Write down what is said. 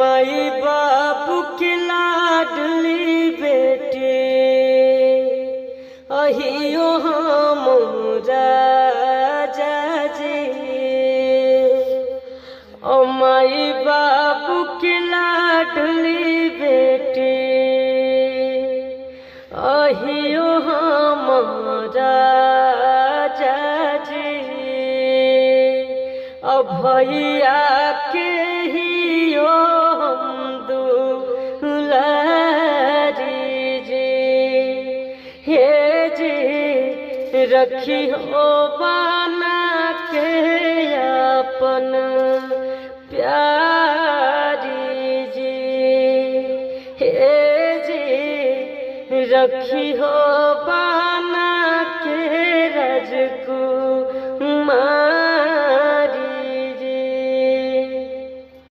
माई बाबू की लाडली बेटी अहियो हमरा जाजी। ओ माई बाबू की लाडली बेटी अहियो हमरा जाजी। अब भैया के हियो हम दुलारी जी। हे जी रखी हो बना के अपन प्यारी जी। हे जी रखी हो बना